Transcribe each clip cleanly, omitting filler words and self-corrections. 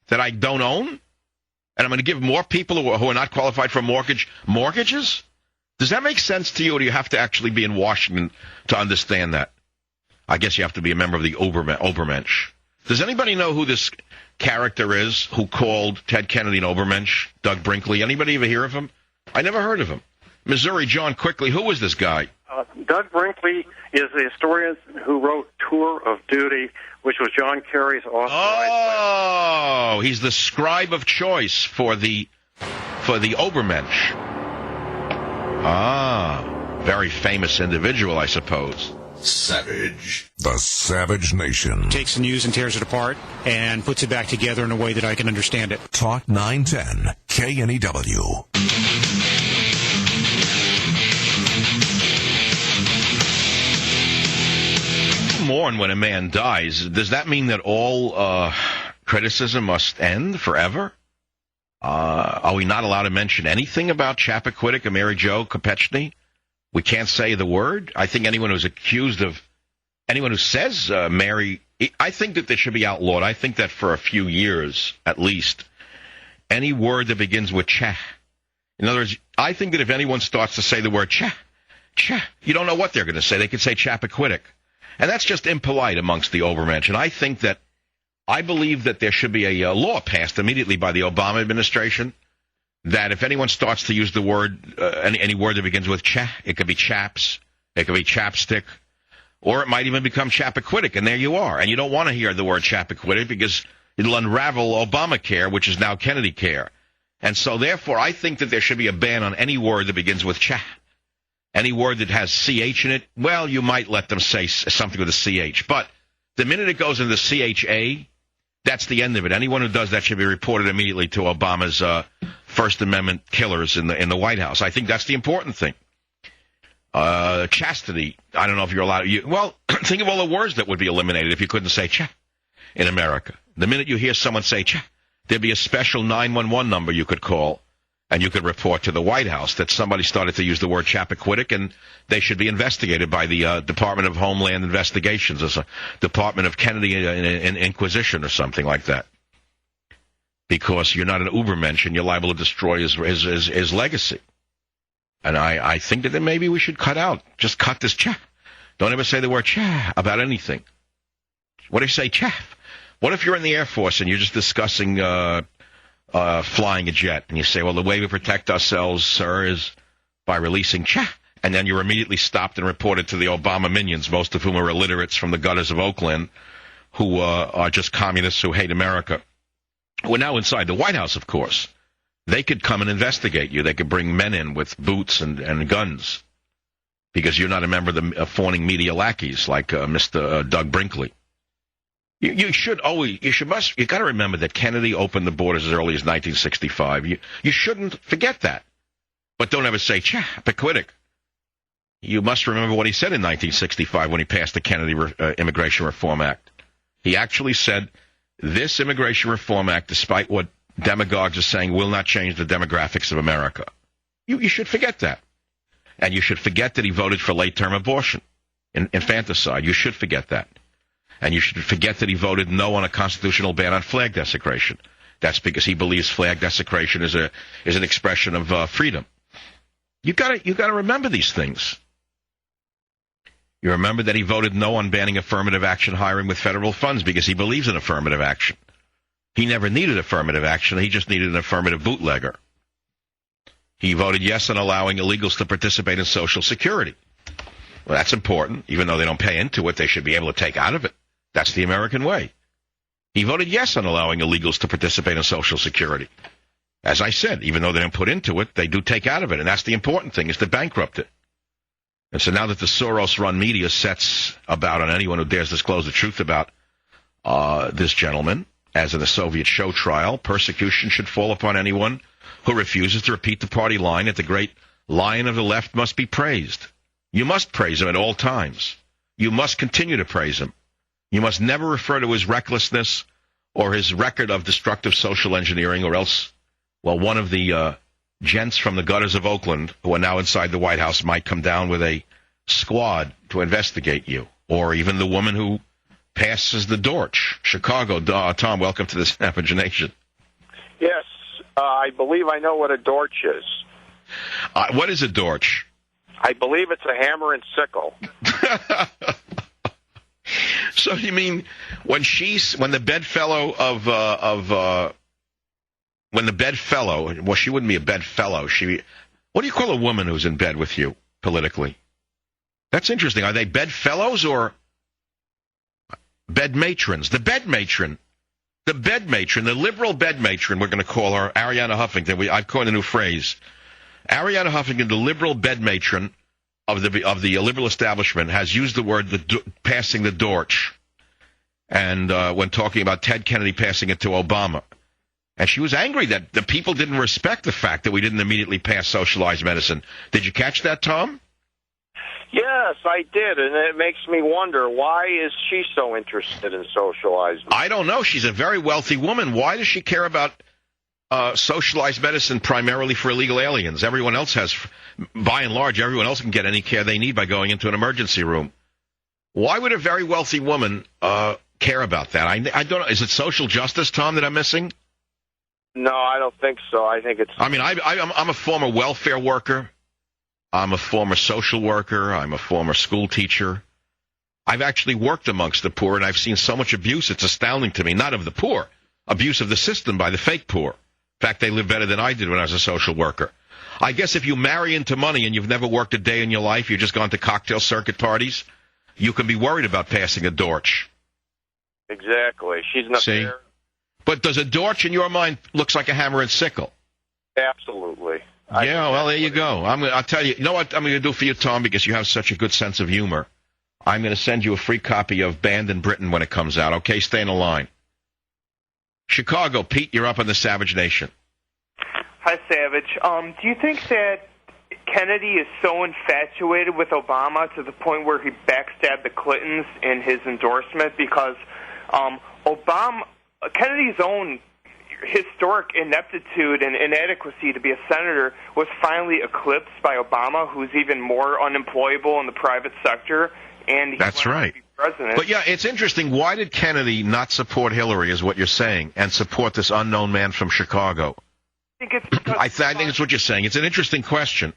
that I don't own? And I'm going to give more people who are not qualified for mortgages? Does that make sense to you, or do you have to actually be in Washington to understand that? I guess you have to be a member of the Obermensch. Does anybody know who this character is who called Ted Kennedy an Obermensch? Doug Brinkley. Anybody ever hear of him? I never heard of him. Missouri, John, quickly, who was this guy? Doug Brinkley is the historian who wrote Tour of Duty, which was John Kerry's authorized. Oh, he's the scribe of choice for the Obermensch. Ah, very famous individual, I suppose. Savage. The Savage Nation. Takes the news and tears it apart and puts it back together in a way that I can understand it. Talk 910 KNEW. Mourn when a man dies. Does that mean that all criticism must end forever? Are we not allowed to mention anything about Chappaquiddick and Mary Jo Kopechne? We can't say the word. I think anyone who's accused of, anyone who says Mary, I think that this should be outlawed. I think that for a few years, at least, any word that begins with cha. In other words, I think that if anyone starts to say the word cha, you don't know what they're going to say. They could say Chappaquiddick. And that's just impolite amongst the Obermensch. And I believe that there should be a law passed immediately by the Obama administration that if anyone starts to use the word, any word that begins with cha, it could be chaps, it could be chapstick, or it might even become Chappaquiddick, and there you are. And you don't want to hear the word Chappaquiddick because it'll unravel Obamacare, which is now Kennedy Care. And so, therefore, I think that there should be a ban on any word that begins with cha. Any word that has CH in it, well, you might let them say something with a CH. But the minute it goes into CHA, that's the end of it. Anyone who does that should be reported immediately to Obama's First Amendment killers in the White House. I think that's the important thing. Chastity, I don't know if you're allowed to. Well, think of all the words that would be eliminated if you couldn't say cha in America. The minute you hear someone say cha, there'd be a special 911 number you could call, and you could report to the White House that somebody started to use the word Chappaquiddick, and they should be investigated by the Department of Homeland Investigations as a Department of Kennedy Inquisition or something like that. Because you're not an Ubermensch and you're liable to destroy his legacy. And I think that maybe we should just cut this cha. Don't ever say the word cha about anything. What if you say cha? What if you're in the Air Force and you're just discussing flying a jet, and you say, well, the way we protect ourselves, sir, is by releasing cha, and then you're immediately stopped and reported to the Obama minions, most of whom are illiterates from the gutters of Oakland, who are just communists who hate America. We're now inside the White House, of course. They could come and investigate you. They could bring men in with boots and guns because you're not a member of the fawning media lackeys like Mr. Doug Brinkley. You got to remember that Kennedy opened the borders as early as 1965. You shouldn't forget that. But don't ever say, Chappaquiddick. You must remember what he said in 1965 when he passed the Kennedy Immigration Reform Act. He actually said, this Immigration Reform Act, despite what demagogues are saying, will not change the demographics of America. You should forget that. And you should forget that he voted for late-term abortion, infanticide. You should forget that. And you should forget that he voted no on a constitutional ban on flag desecration. That's because he believes flag desecration is an expression of freedom. You got to remember these things. You remember that he voted no on banning affirmative action hiring with federal funds because he believes in affirmative action. He never needed affirmative action. He just needed an affirmative bootlegger. He voted yes on allowing illegals to participate in Social Security. Well, that's important. Even though they don't pay into it, they should be able to take out of it. That's the American way. He voted yes on allowing illegals to participate in Social Security. As I said, even though they don't put into it, they do take out of it. And that's the important thing, is to bankrupt it. And so now that the Soros-run media sets about on anyone who dares disclose the truth about this gentleman, as in the Soviet show trial, persecution should fall upon anyone who refuses to repeat the party line that the great lion of the left must be praised. You must praise him at all times. You must continue to praise him. You must never refer to his recklessness or his record of destructive social engineering, or else, well, one of the gents from the gutters of Oakland who are now inside the White House might come down with a squad to investigate you, or even the woman who passes the Dorch. Chicago. Tom, welcome to the Savage Nation. Yes, I believe I know what a dorch is. What is a Dorch? I believe it's a hammer and sickle. So you mean when the bedfellow well, she wouldn't be a bedfellow. What do you call a woman who's in bed with you politically? That's interesting. Are they bedfellows or bed matrons? The bed matron, the liberal bed matron, we're going to call her Arianna Huffington. I've coined a new phrase. Arianna Huffington, the liberal bed matron of the liberal establishment, has used the word passing the Dorch, and when talking about Ted Kennedy passing it to Obama. And she was angry that the people didn't respect the fact that we didn't immediately pass socialized medicine. Did you catch that, Tom? Yes, I did, and it makes me wonder, why is she so interested in socialized medicine? I don't know. She's a very wealthy woman. Why does she care about socialized medicine primarily for illegal aliens? Everyone else has, by and large, everyone else can get any care they need by going into an emergency room. Why would a very wealthy woman care about that? I don't know. Is it social justice, Tom, that I'm missing? No, I don't think so. I think it's... I mean, I'm a former welfare worker. I'm a former social worker. I'm a former school teacher. I've actually worked amongst the poor, and I've seen so much abuse, it's astounding to me. Not of the poor, abuse of the system by the fake poor. In fact, they live better than I did when I was a social worker. I guess if you marry into money and you've never worked a day in your life, you've just gone to cocktail circuit parties, you can be worried about passing a Dorch. Exactly. She's not there. But does a Dorch, in your mind, looks like a hammer and sickle? Absolutely. Yeah, well, there you go. I'll tell you. You know what I'm going to do for you, Tom, because you have such a good sense of humor? I'm going to send you a free copy of Banned in Britain when it comes out. Okay, stay in the line. Chicago, Pete, you're up on the Savage Nation. Hi, Savage. Do you think that Kennedy is so infatuated with Obama to the point where he backstabbed the Clintons in his endorsement? Because Kennedy's own historic ineptitude and inadequacy to be a senator was finally eclipsed by Obama, who's even more unemployable in the private sector. And that's right. President. But yeah, it's interesting. Why did Kennedy not support Hillary, is what you're saying, and support this unknown man from Chicago? I think it's because I think it's what you're saying. It's an interesting question.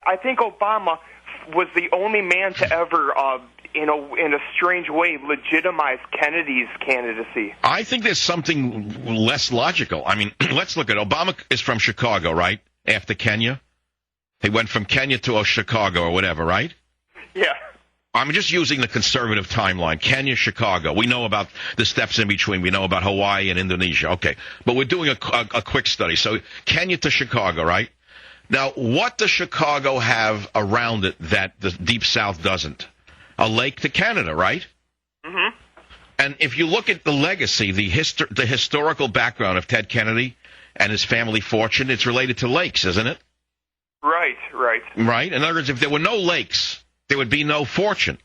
I think Obama was the only man to ever, in a strange way, legitimize Kennedy's candidacy. I think there's something less logical. I mean, let's look at Obama is from Chicago, right? After Kenya. He went from Kenya to Chicago or whatever, right? Yeah. I'm just using the conservative timeline. Kenya, Chicago. We know about the steps in between. We know about Hawaii and Indonesia. Okay. But we're doing a quick study. So Kenya to Chicago, right? Now, what does Chicago have around it that the Deep South doesn't? A lake to Canada, right? Mm-hmm. And if you look at the legacy, the historical background of Ted Kennedy and his family fortune, it's related to lakes, isn't it? Right. Right? In other words, if there were no lakes, there would be no fortune.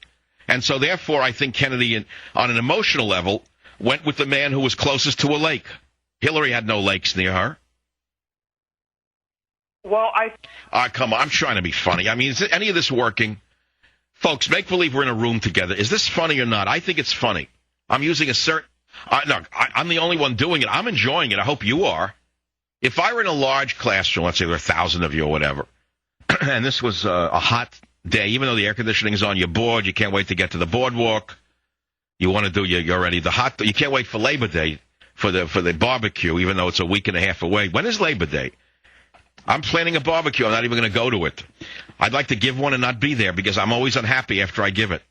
And so, therefore, I think Kennedy, on an emotional level, went with the man who was closest to a lake. Hillary had no lakes near her. Well, come on, I'm trying to be funny. I mean, is any of this working? Folks, make believe we're in a room together. Is this funny or not? I think it's funny. I'm using a certain... I'm the only one doing it. I'm enjoying it. I hope you are. If I were in a large classroom, let's say there were 1,000 of you or whatever, and this was a hot day, even though the air conditioning is on, you're bored, you can't wait to get to the boardwalk, you want to do you're already you can't wait for Labor Day for the barbecue, even though it's a week and a half away. When is Labor Day? I'm planning a barbecue. I'm not even going to go to it. I'd like to give one and not be there because I'm always unhappy after I give it.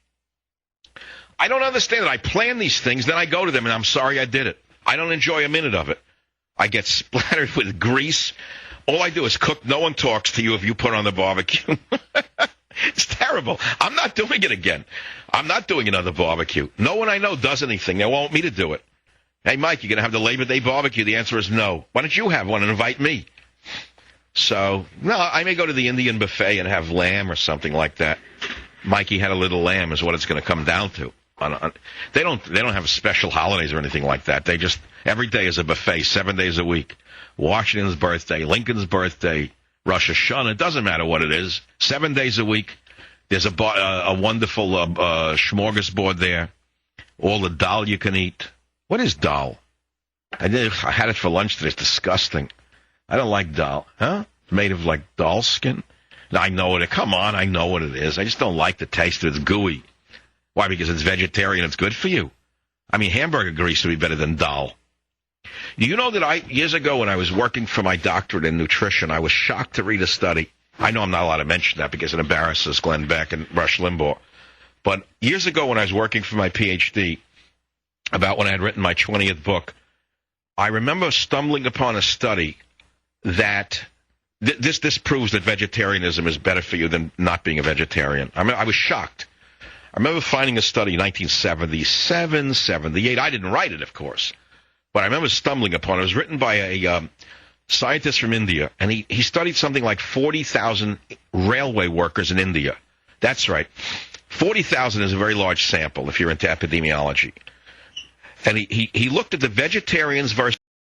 I don't understand it. I plan these things, then I go to them, and I'm sorry I did it. I don't enjoy a minute of it. I get splattered with grease. All I do is cook. No one talks to you if you put on the barbecue. It's terrible. I'm not doing it again. I'm not doing another barbecue. No one I know does anything. They want me to do it. Hey, Mike, you going to have the Labor Day barbecue? The answer is no. Why don't you have one and invite me? So, no, I may go to the Indian buffet and have lamb or something like that. Mikey had a little lamb is what it's going to come down to. They don't have special holidays or anything like that. They just, every day is a buffet, 7 days a week. Washington's birthday, Lincoln's birthday, Rosh Hashanah, it doesn't matter what it is. 7 days a week. There's a wonderful smorgasbord there. all the dal you can eat. What is dal? I had it for lunch today. It's disgusting. I don't like dal. Huh? It's made of like doll skin. I know it. Come on, I know what it is. I just don't like the taste of it. It's gooey. Why? Because it's vegetarian. It's good for you. I mean, hamburger grease would be better than dal. You know that years ago when I was working for my doctorate in nutrition, I was shocked to read a study. I know I'm not allowed to mention that because it embarrasses Glenn Beck and Rush Limbaugh. But years ago when I was working for my PhD, about when I had written my 20th book, I remember stumbling upon a study that this proves that vegetarianism is better for you than not being a vegetarian. I was shocked. I remember finding a study in 1977, 78. I didn't write it, of course. But I remember stumbling upon it. It was written by a scientist from India, and he studied something like 40,000 railway workers in India. That's right. 40,000 is a very large sample if you're into epidemiology. And he looked at the vegetarians versus